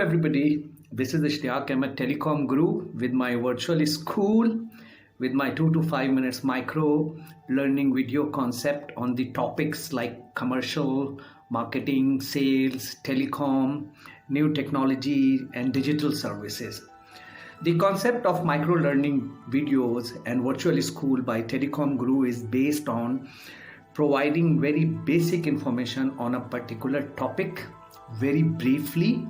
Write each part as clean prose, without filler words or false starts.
everybody. This is Ishtiyaq. I'm a telecom guru with my virtual school with my 2 to 5 minutes micro learning video concept on the topics like commercial, marketing, sales, telecom, new technology, and digital services. The concept of micro learning videos and virtual school by Telecom Guru is based on providing very basic information on a particular topic very briefly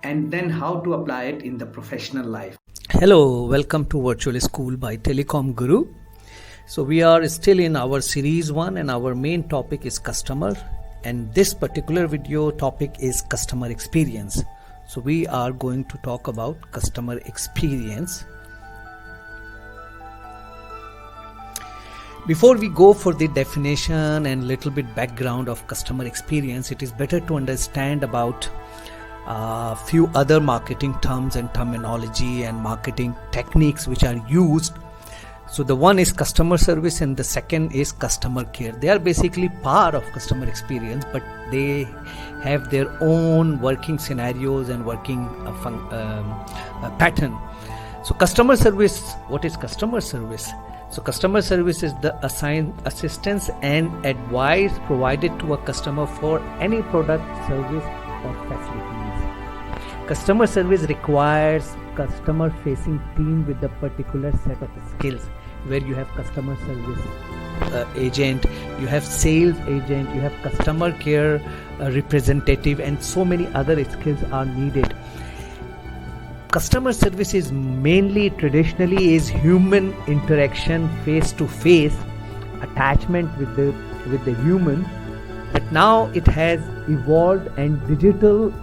and then how to apply it in the professional life. Hello, welcome to Virtual School by Telecom Guru. So we are still in our series 1 and our main topic is customer, and this particular video topic is customer experience. So we are going to talk about customer experience. Before we go for the definition and little bit background of customer experience, it is better to understand about a few other marketing terms and terminology and marketing techniques which are used. So the one is customer service and the second is customer care. They are basically part of customer experience, but they have their own working scenarios and working pattern. So customer service, what is customer service? So customer service is the assigned assistance and advice provided to a customer for any product, service or facilities. Customer service requires customer facing team with a particular set of skills, where you have customer service agent, you have sales agent, you have customer care representative, and so many other skills are needed. Customer service is mainly traditionally is human interaction, face to face attachment with the human, but now it has evolved and digital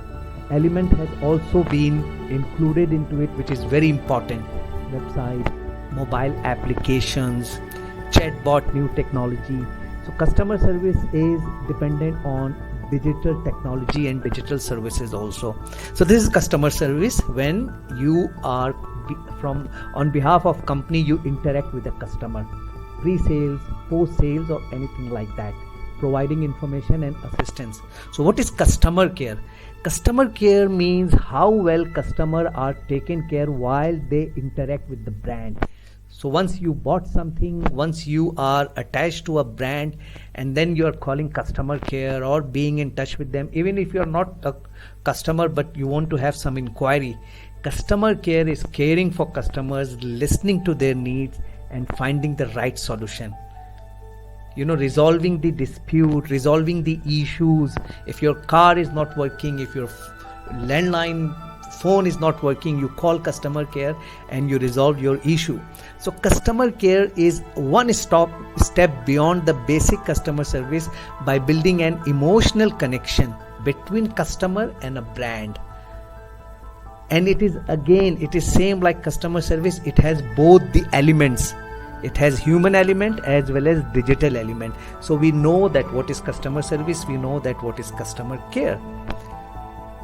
element has also been included into it, which is very important. Website, mobile applications, chatbot, new technology. So customer service is dependent on digital technology and digital services also. So this is customer service when you are on behalf of company, you interact with the customer, pre-sales, post-sales or anything like that, providing information and assistance. So what is customer care? Customer care means how well customer are taken care while they interact with the brand. So once you bought something, once you are attached to a brand, and then you are calling customer care or being in touch with them, even if you are not a customer but you want to have some inquiry, customer care is caring for customers, listening to their needs and finding the right solution. Resolving the dispute, resolving the issues. If your car is not working, if your landline phone is not working, you call customer care and you resolve your issue. So customer care is one step beyond the basic customer service by building an emotional connection between customer and a brand. And it is same like customer service. It has both the elements. It has human element as well as digital element. So we know that what is customer service, we know that what is customer care.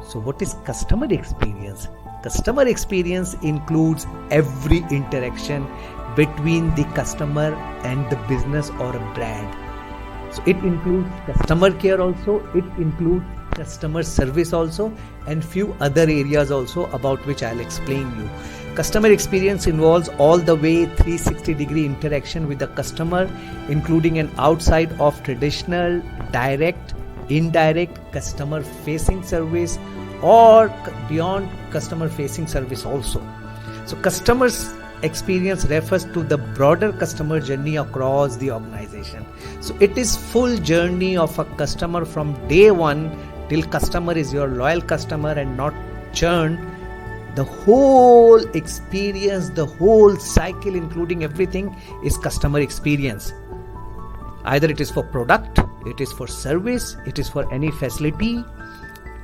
So what is customer experience? Customer experience includes every interaction between the customer and the business or a brand. So it includes customer care also, it includes customer service also, and few other areas also about which I'll explain you. Customer experience involves all the way 360-degree interaction with the customer, including an outside of traditional, direct, indirect customer facing service or beyond customer facing service also. So customer's experience refers to the broader customer journey across the organization. So it is full journey of a customer from day one till customer is your loyal customer and not churn. The whole experience, the whole cycle including everything is customer experience. Either it is for product, it is for service, it is for any facility,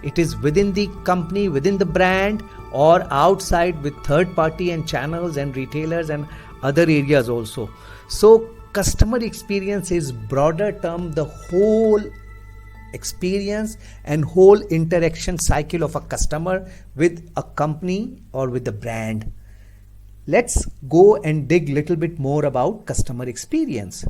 it is within the company, within the brand, or outside with third party and channels and retailers and other areas also. So customer experience is broader term, the whole experience and whole interaction cycle of a customer with a company or with the brand. Let's go and dig little bit more about customer experience.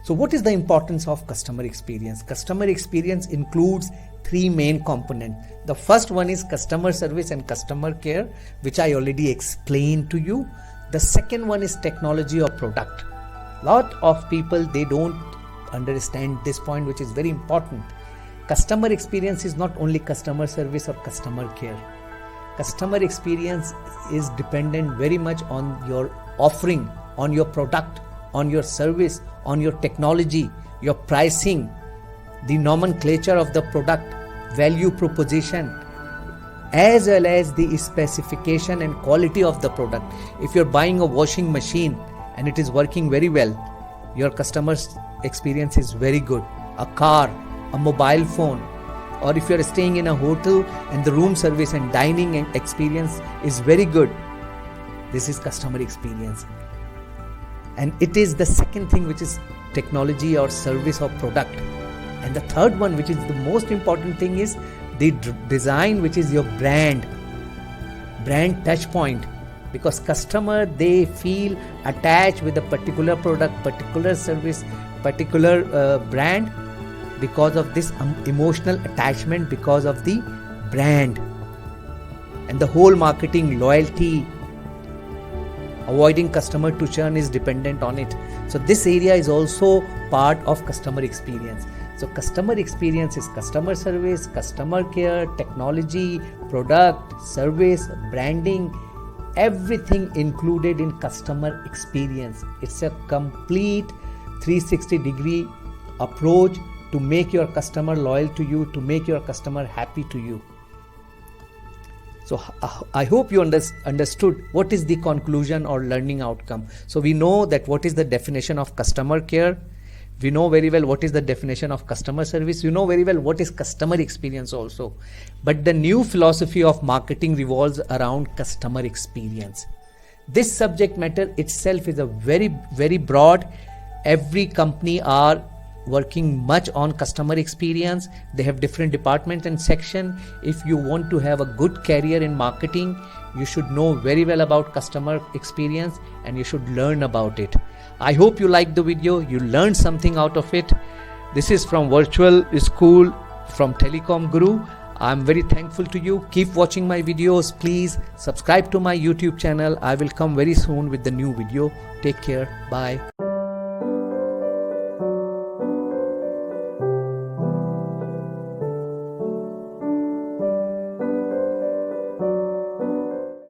So what is the importance of customer experience? Customer experience includes three main components. The first one is customer service and customer care, which I already explained to you. The second one is technology or product. Lot of people, they don't understand this point, which is very important. Customer experience is not only customer service or customer care. Customer experience is dependent very much on your offering, on your product, on your service, on your technology, your pricing, the nomenclature of the product, value proposition, as well as the specification and quality of the product. If you're buying a washing machine and it is working very well, your customer's experience is very good. A car, a mobile phone, or if you're staying in a hotel and the room service and dining experience is very good, this is customer experience. And it is the second thing, which is technology or service or product. And the third one, which is the most important thing, is the design, which is your brand touch point. Because customer, they feel attached with a particular product, particular service, particular brand, because of this emotional attachment, because of the brand. And the whole marketing, loyalty, avoiding customer to churn is dependent on it. So this area is also part of customer experience. So customer experience is customer service, customer care, technology, product, service, branding, everything included in customer experience. It's a complete 360-degree approach to make your customer loyal to you, to make your customer happy to you. So I hope you understood what is the conclusion or learning outcome. So we know that what is the definition of customer care. We know very well what is the definition of customer service. You know very well what is customer experience also. But the new philosophy of marketing revolves around customer experience. This subject matter itself is a very, very broad. Every company are working much on customer experience. They have different departments and section. If you want to have a good career in marketing, you should know very well about customer experience and you should learn about it. I hope you liked the video, you learned something out of it. This is from Virtual School from Telecom Guru. I'm very thankful to you. Keep watching my videos. Please subscribe to my YouTube channel. I will come very soon with the new video. Take care. Bye.